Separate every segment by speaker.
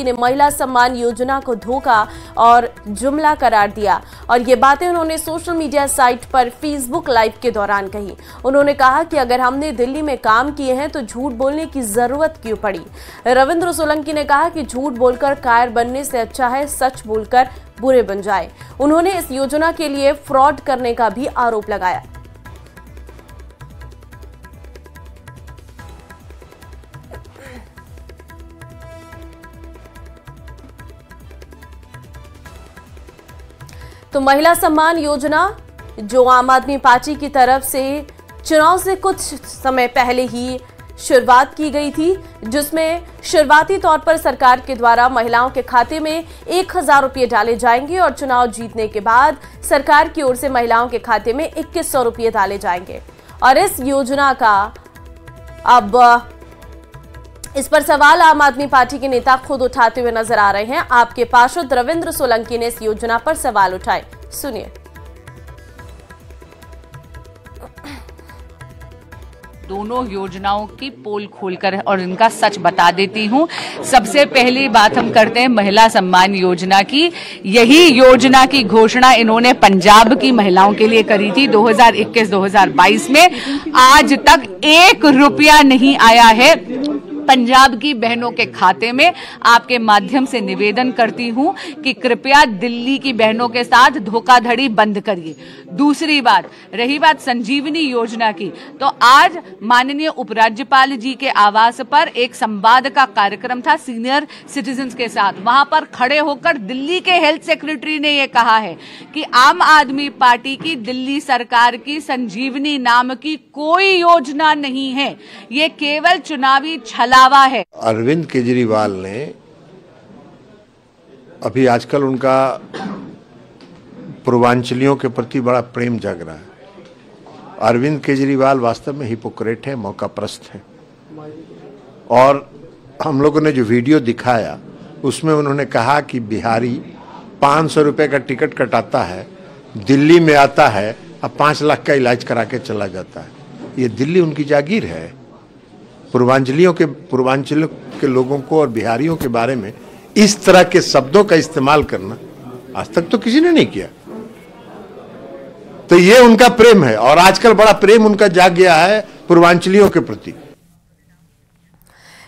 Speaker 1: ने महिला सम्मान योजना को धोखा और जुमला करार दिया और ये बातें उन्होंने सोशल मीडिया साइट पर फेसबुक लाइव के दौरान कही। उन्होंने कहा कि अगर हमने दिल्ली में काम किए हैं तो झूठ बोलने की जरूरत क्यों पड़ी। रविंद्र सोलंकी ने कहा कि झूठ बोलकर कायर बनने से अच्छा है सच बोलकर बुरे बन जाए। उन्होंने इस योजना के लिए फ्रॉड करने का भी आरोप लगाया। तो महिला सम्मान योजना जो आम आदमी पार्टी की तरफ से चुनाव से कुछ समय पहले ही शुरुआत की गई थी, जिसमें शुरुआती तौर पर सरकार के द्वारा महिलाओं के खाते में 1000 रुपये डाले जाएंगे और चुनाव जीतने के बाद सरकार की ओर से महिलाओं के खाते में 2100 रुपये डाले जाएंगे। और इस योजना का अब इस पर सवाल आम आदमी पार्टी के नेता खुद उठाते हुए नजर आ रहे हैं। आपके पार्षद रविंद्र सोलंकी ने इस योजना पर सवाल उठाए, सुनिए।
Speaker 2: दोनों योजनाओं की पोल खोलकर और इनका सच बता देती हूं। सबसे पहली बात हम करते हैं महिला सम्मान योजना की। यही योजना की घोषणा इन्होंने पंजाब की महिलाओं के लिए करी थी 2021-2022 में। आज तक 1 रुपया नहीं आया है पंजाब की बहनों के खाते में। आपके माध्यम से निवेदन करती हूं कि कृपया दिल्ली की बहनों के साथ धोखाधड़ी बंद करिए। दूसरी बात, रही बात संजीवनी योजना की, तो आज माननीय उपराज्यपाल जी के आवास पर एक संवाद का कार्यक्रम था सीनियर सिटीजन्स के साथ। वहां पर खड़े होकर दिल्ली के हेल्थ सेक्रेटरी ने यह कहा है कि आम आदमी पार्टी की दिल्ली सरकार की संजीवनी नाम की कोई योजना नहीं है, ये केवल चुनावी छलावा है।
Speaker 3: अरविंद केजरीवाल ने अभी आजकल उनका पूर्वांचलियों के प्रति बड़ा प्रेम जग रहा है। अरविंद केजरीवाल वास्तव में हिपोक्रेट है, मौकाप्रस्त है। और हम लोगों ने जो वीडियो दिखाया उसमें उन्होंने कहा कि बिहारी 500 रुपए का टिकट कटाता है, दिल्ली में आता है और 5 लाख का इलाज करा के चला जाता है। ये दिल्ली उनकी जागीर है। पूर्वांचल के लोगों को और बिहारियों के बारे में इस तरह के शब्दों का इस्तेमाल करना आज तक तो किसी ने नहीं किया। तो ये उनका प्रेम है और आजकल बड़ा प्रेम उनका जाग गया है पूर्वांचलियों के प्रति।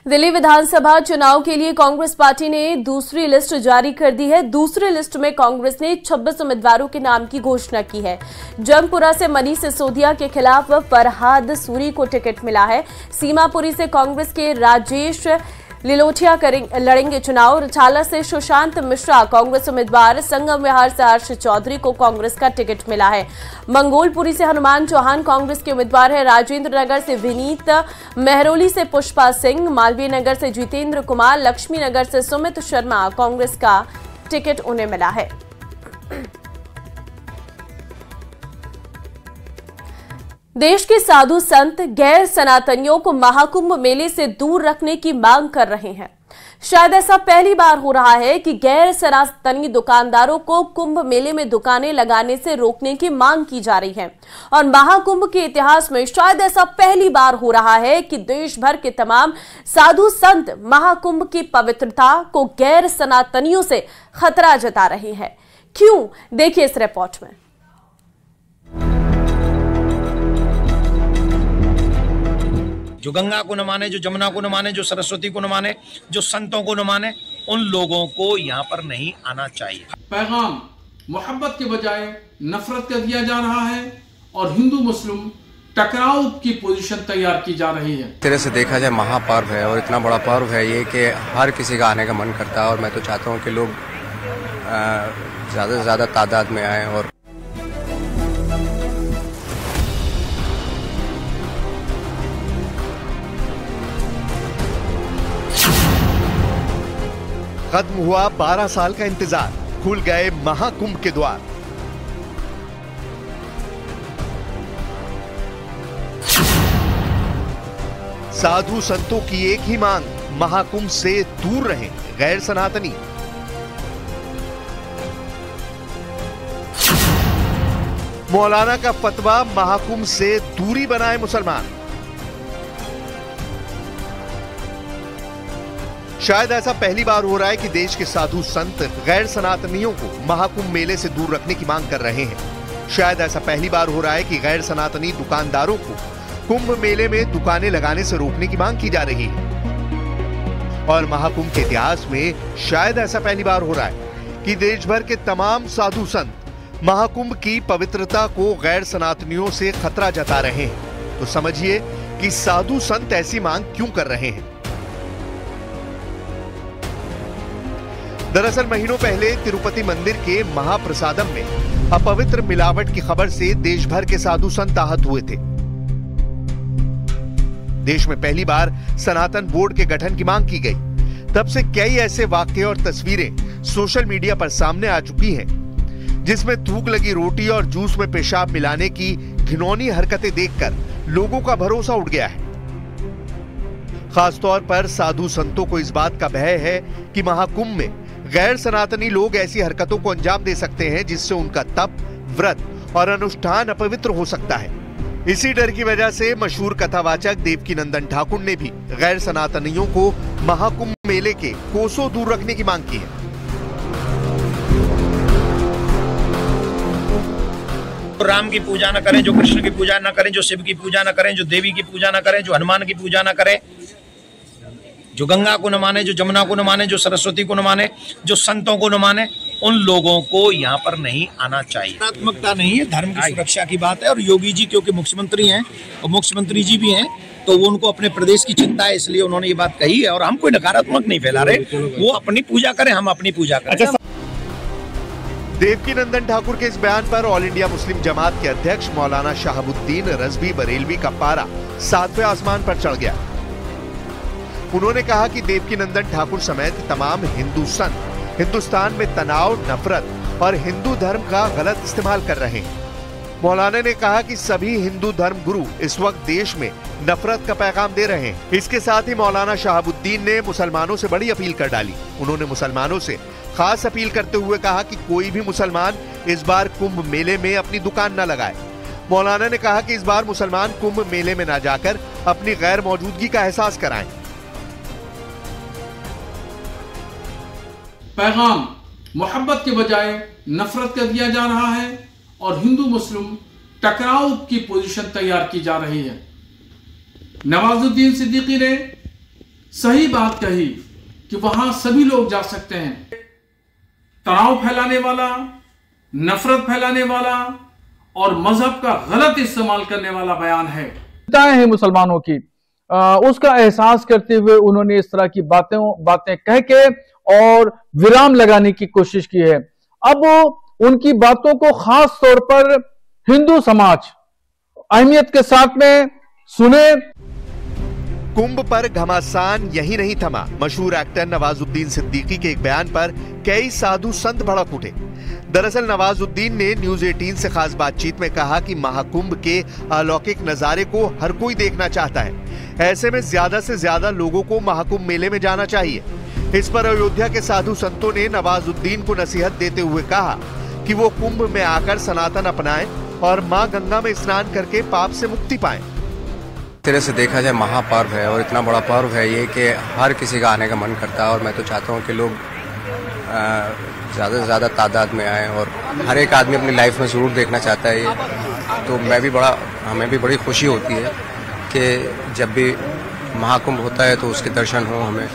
Speaker 1: दिल्ली विधानसभा चुनाव के लिए कांग्रेस पार्टी ने दूसरी लिस्ट जारी कर दी है। दूसरी लिस्ट में कांग्रेस ने 26 उम्मीदवारों के नाम की घोषणा की है। जंगपुरा से मनीष सिसोदिया के खिलाफ फरहाद सूरी को टिकट मिला है। सीमापुरी से कांग्रेस के राजेश लिलोटिया लड़ेंगे चुनाव। रिठाला से सुशांत मिश्रा कांग्रेस उम्मीदवार। संगम विहार से हर्ष चौधरी को कांग्रेस का टिकट मिला है। मंगोलपुरी से हनुमान चौहान कांग्रेस के उम्मीदवार है। राजेंद्र नगर से विनीत, मेहरौली से पुष्पा सिंह, मालवीय नगर से जितेंद्र कुमार, लक्ष्मी नगर से सुमित शर्मा कांग्रेस का टिकट उन्हें मिला है। देश के साधु संत गैर सनातनियों को महाकुंभ मेले से दूर रखने की मांग कर रहे हैं। शायद ऐसा पहली बार हो रहा है कि गैर सनातनी दुकानदारों को कुंभ मेले में दुकानें लगाने से रोकने की मांग की जा रही है। और महाकुंभ के इतिहास में शायद ऐसा पहली बार हो रहा है कि देश भर के तमाम साधु संत महाकुंभ की पवित्रता को गैर सनातनियों से खतरा जता रहे हैं। क्यों, देखिए इस रिपोर्ट में।
Speaker 4: जो गंगा को न माने, जो जमुना को न माने, जो सरस्वती को न माने, जो संतों को न माने, उन लोगों को यहाँ पर नहीं आना चाहिए।
Speaker 5: पैगाम मोहब्बत के बजाय नफरत का दिया जा रहा है और हिंदू मुस्लिम टकराव की पोजीशन तैयार की जा रही है।
Speaker 6: तरह से देखा जाए महापर्व है और इतना बड़ा पर्व है ये कि हर किसी का आने का मन करता है और मैं तो चाहता हूँ कि लोग ज़्यादा से ज़्यादा तादाद में आए। और
Speaker 7: खत्म हुआ 12 साल का इंतजार, खुल गए महाकुंभ के द्वार। साधु संतों की एक ही मांग, महाकुंभ से दूर रहें गैर सनातनी। मौलाना का फतवा, महाकुंभ से दूरी बनाए मुसलमान। शायद ऐसा पहली बार हो रहा है कि देश के साधु संत गैर सनातनियों को महाकुंभ मेले से दूर रखने की मांग कर रहे हैं। शायद ऐसा पहली बार हो रहा है कि गैर सनातनी दुकानदारों को कुंभ मेले में दुकानें लगाने से रोकने की मांग की जा रही है। और महाकुंभ के इतिहास में शायद ऐसा पहली बार हो रहा है कि देश भर के तमाम साधु संत महाकुंभ की पवित्रता को गैर सनातनियों से खतरा जता रहे हैं। तो समझिए कि साधु संत ऐसी मांग क्यों कर रहे हैं। दरअसल महीनों पहले तिरुपति मंदिर के महाप्रसादम में अपवित्र मिलावट की खबर से देश भर के साधु संत आहत हुए थे। देश में पहली बार सनातन बोर्ड के गठन की मांग की गई। तब से कई ऐसे वाक्य और तस्वीरें सोशल मीडिया पर सामने आ चुकी हैं, जिसमें थूक लगी रोटी और जूस में पेशाब मिलाने की घिनौनी हरकतें देखकर लोगों का भरोसा उठ गया है। खासतौर पर साधु संतों को इस बात का भय है कि महाकुंभ में गैर सनातनी लोग ऐसी हरकतों को अंजाम दे सकते हैं जिससे उनका तप, व्रत और अनुष्ठान अपवित्र हो सकता है। इसी डर की वजह से मशहूर कथावाचक देवकीनंदन ठाकुर ने भी गैर सनातनियों को महाकुंभ मेले के कोसों दूर रखने की मांग की है।
Speaker 4: राम की पूजा न करें, जो कृष्ण की पूजा न करें, जो शिव की पूजा न करें, जो देवी की पूजा न करें, जो हनुमान की पूजा न करें, जो गंगा को न माने, जो जमुना को न माने, जो सरस्वती को न माने, जो संतों को न माने, उन लोगों को यहाँ पर नहीं आना चाहिए। रचनात्मकता नहीं है, धर्म की सुरक्षा की बात है। और योगी जी क्योंकि मुख्यमंत्री हैं और मुख्यमंत्री जी भी हैं, तो वो उनको अपने प्रदेश की चिंता है, इसलिए उन्होंने ये बात कही है। और हम कोई नकारात्मक नहीं फैला रहे, वो अपनी पूजा करें, हम अपनी पूजा करें।
Speaker 7: देवकीनंदन ठाकुर के इस बयान पर ऑल इंडिया मुस्लिम जमात के अध्यक्ष मौलाना शहाबुद्दीन रजवी बरेलवी का पारा 7वें आसमान पर चढ़ गया। उन्होंने कहा कि देवकीनंदन ठाकुर समेत तमाम हिंदू संत हिंदुस्तान में तनाव, नफरत और हिंदू धर्म का गलत इस्तेमाल कर रहे हैं। मौलाना ने कहा कि सभी हिंदू धर्म गुरु इस वक्त देश में नफरत का पैगाम दे रहे हैं। इसके साथ ही मौलाना शहाबुद्दीन ने मुसलमानों से बड़ी अपील कर डाली। उन्होंने मुसलमानों से खास अपील करते हुए कहा कि कोई भी मुसलमान इस बार कुंभ मेले में अपनी दुकान न लगाए। मौलाना ने कहा कि इस बार मुसलमान कुंभ मेले में न जाकर अपनी गैर मौजूदगी का एहसास कराएं।
Speaker 5: पैगाम मोहब्बत के बजाय नफरत का दिया जा रहा है और हिंदू मुस्लिम टकराव की पोजीशन तैयार की जा रही है। नवाजुद्दीन सिद्दीकी ने सही बात कही कि वहां सभी लोग जा सकते हैं। तनाव फैलाने वाला, नफरत फैलाने वाला और मजहब का गलत इस्तेमाल करने वाला बयान है।
Speaker 8: है मुसलमानों की उसका एहसास करते हुए उन्होंने इस तरह की बातें कह के और विराम लगाने की कोशिश की है। अब उनकी बातों को खास तौर पर हिंदू समाज अहमियत के साथ में सुने।
Speaker 7: कुंभ पर घमासान यही नहीं थमा। मशहूर एक्टर नवाजुद्दीन सिद्दीकी के एक बयान पर कई साधु संत भड़क उठे। दरअसल नवाजुद्दीन ने न्यूज 18 से खास बातचीत में कहा कि महाकुंभ के अलौकिक नजारे को हर कोई देखना चाहता है। ऐसे में ज्यादा से ज्यादा लोगों को महाकुंभ मेले में जाना चाहिए। इस पर अयोध्या के साधु संतों ने नवाजुद्दीन को नसीहत देते हुए कहा कि वो कुंभ में आकर सनातन अपनाएं और मां गंगा में स्नान करके पाप से मुक्ति पाएं।
Speaker 6: तरह से देखा जाए महापर्व है और इतना बड़ा पर्व है ये कि हर किसी का आने का मन करता है। और मैं तो चाहता हूँ कि लोग ज़्यादा से ज़्यादा तादाद में आए और हर एक आदमी अपनी लाइफ में ज़रूर देखना चाहता है ये। तो हमें भी बड़ी खुशी होती है कि जब भी महाकुंभ होता है तो उसके दर्शन हो हमें।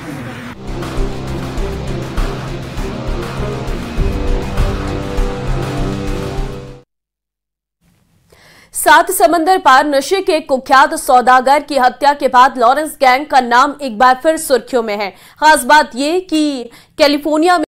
Speaker 1: सात समंदर पार नशे के कुख्यात सौदागर की हत्या के बाद लॉरेंस गैंग का नाम एक बार फिर सुर्खियों में है। खास बात यह कि कैलिफोर्निया में